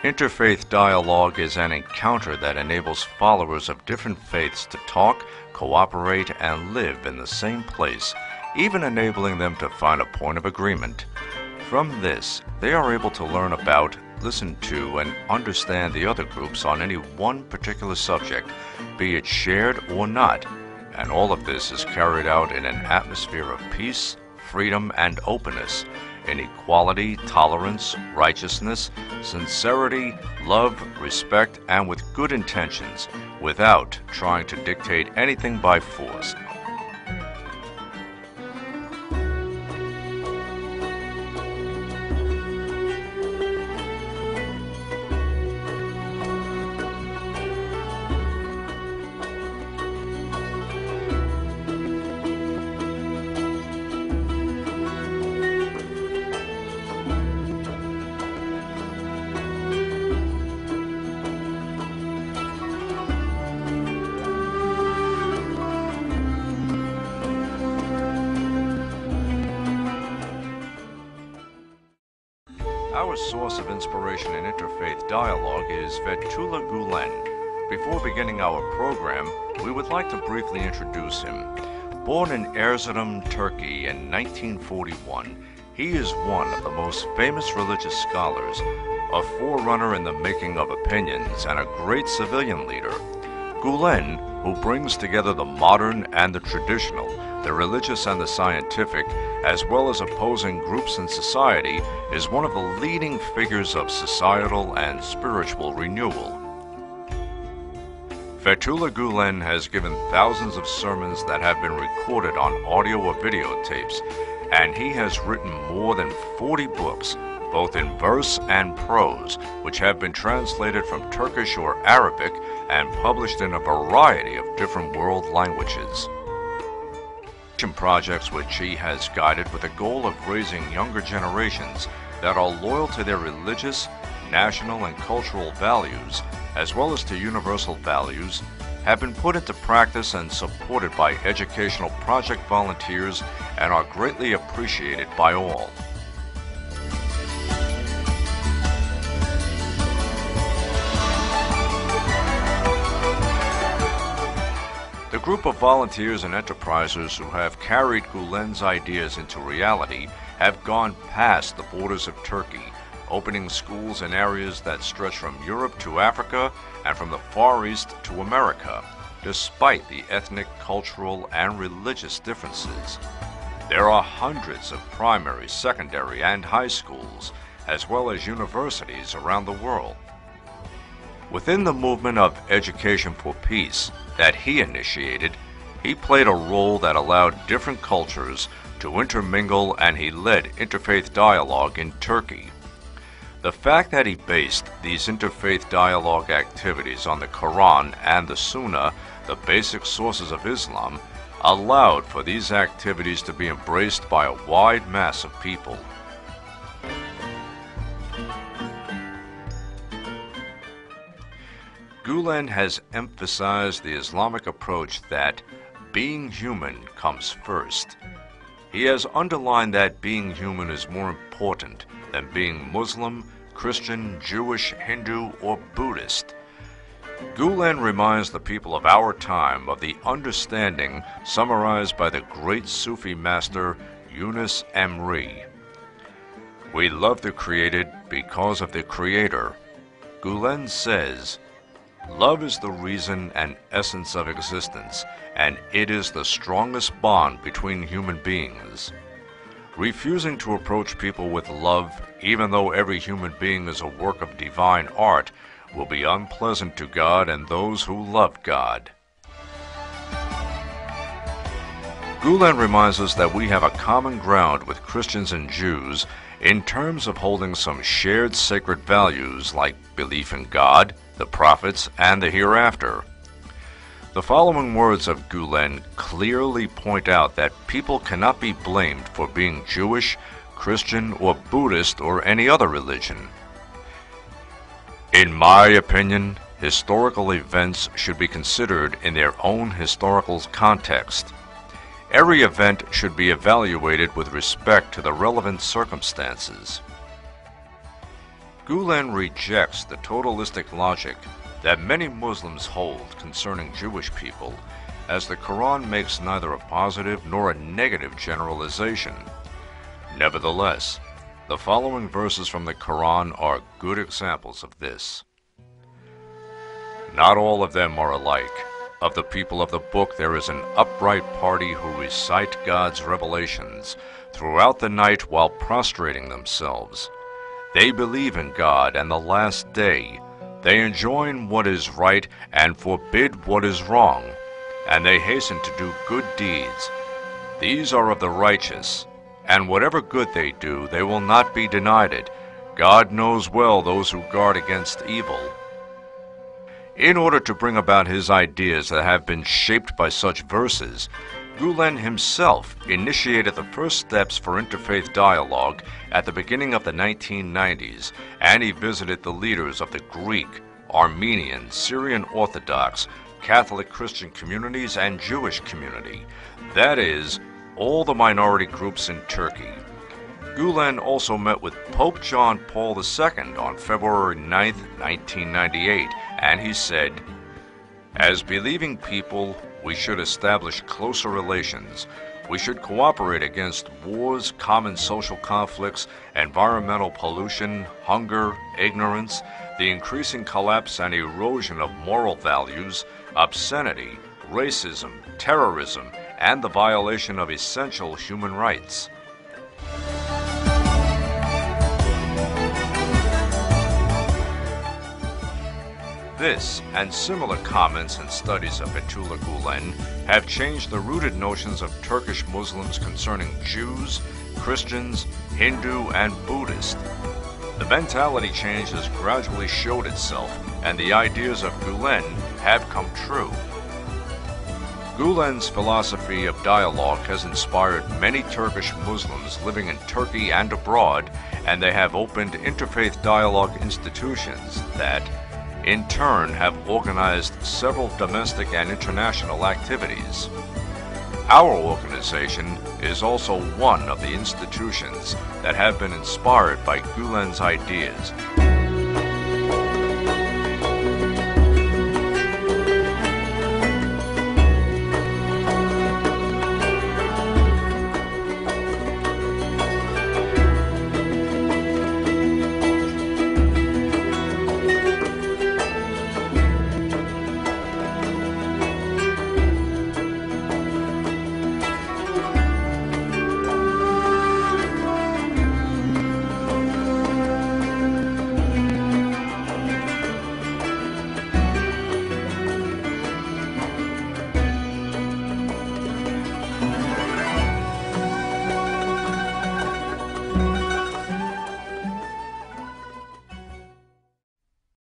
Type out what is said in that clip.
Interfaith dialogue is an encounter that enables followers of different faiths to talk, cooperate, and live in the same place, even enabling them to find a point of agreement. From this, they are able to learn about, listen to, and understand the other groups on any one particular subject, be it shared or not, and all of this is carried out in an atmosphere of peace, freedom, and openness, in equality, tolerance, righteousness, sincerity, love, respect, and with good intentions, without trying to dictate anything by force. Our source of inspiration in interfaith dialogue is Fethullah Gulen. Before beginning our program, we would like to briefly introduce him. Born in Erzurum, Turkey in 1941, he is one of the most famous religious scholars, a forerunner in the making of opinions, and a great civilian leader. Gulen, who brings together the modern and the traditional, the religious and the scientific, as well as opposing groups in society, is one of the leading figures of societal and spiritual renewal. Fethullah Gulen has given thousands of sermons that have been recorded on audio or videotapes, and he has written more than 40 books, both in verse and prose, which have been translated from Turkish or Arabic and published in a variety of different world languages. Projects which he has guided with the goal of raising younger generations that are loyal to their religious, national, and cultural values, as well as to universal values, have been put into practice and supported by educational project volunteers and are greatly appreciated by all. The group of volunteers and enterprisers who have carried Gulen's ideas into reality have gone past the borders of Turkey, opening schools in areas that stretch from Europe to Africa and from the Far East to America, despite the ethnic, cultural, and religious differences. There are hundreds of primary, secondary, and high schools, as well as universities around the world. Within the movement of Education for Peace that he initiated, he played a role that allowed different cultures to intermingle, and he led interfaith dialogue in Turkey. The fact that he based these interfaith dialogue activities on the Quran and the Sunnah, the basic sources of Islam, allowed for these activities to be embraced by a wide mass of people. Gulen has emphasized the Islamic approach that being human comes first. He has underlined that being human is more important than being Muslim, Christian, Jewish, Hindu, or Buddhist. Gulen reminds the people of our time of the understanding summarized by the great Sufi master Yunus Emre. We love the created because of the Creator. Gulen says, "Love is the reason and essence of existence, and it is the strongest bond between human beings. Refusing to approach people with love, even though every human being is a work of divine art, will be unpleasant to God and those who love God." Gulen reminds us that we have a common ground with Christians and Jews in terms of holding some shared sacred values like belief in God, the prophets, and the hereafter. The following words of Gulen clearly point out that people cannot be blamed for being Jewish, Christian, or Buddhist, or any other religion. In my opinion, historical events should be considered in their own historical context. Every event should be evaluated with respect to the relevant circumstances. Gulen rejects the totalistic logic that many Muslims hold concerning Jewish people, as the Quran makes neither a positive nor a negative generalization. Nevertheless, the following verses from the Quran are good examples of this. Not all of them are alike. Of the people of the book there is an upright party who recite God's revelations throughout the night while prostrating themselves. They believe in God and the last day. They enjoin what is right and forbid what is wrong, and they hasten to do good deeds. These are of the righteous, and whatever good they do, they will not be denied it. God knows well those who guard against evil. In order to bring about his ideas that have been shaped by such verses, Gulen himself initiated the first steps for interfaith dialogue at the beginning of the 1990s, and he visited the leaders of the Greek, Armenian, Syrian Orthodox, Catholic Christian communities, and Jewish community. That is, all the minority groups in Turkey. Gulen also met with Pope John Paul II on February 9, 1998, and he said, "As believing people, we should establish closer relations. We should cooperate against wars, common social conflicts, environmental pollution, hunger, ignorance, the increasing collapse and erosion of moral values, obscenity, racism, terrorism, and the violation of essential human rights." This and similar comments and studies of Fethullah Gulen have changed the rooted notions of Turkish Muslims concerning Jews, Christians, Hindu, and Buddhist. The mentality change has gradually showed itself, and the ideas of Gulen have come true. Gulen's philosophy of dialogue has inspired many Turkish Muslims living in Turkey and abroad, and they have opened interfaith dialogue institutions that, in turn, have organized several domestic and international activities. Our organization is also one of the institutions that have been inspired by Gulen's ideas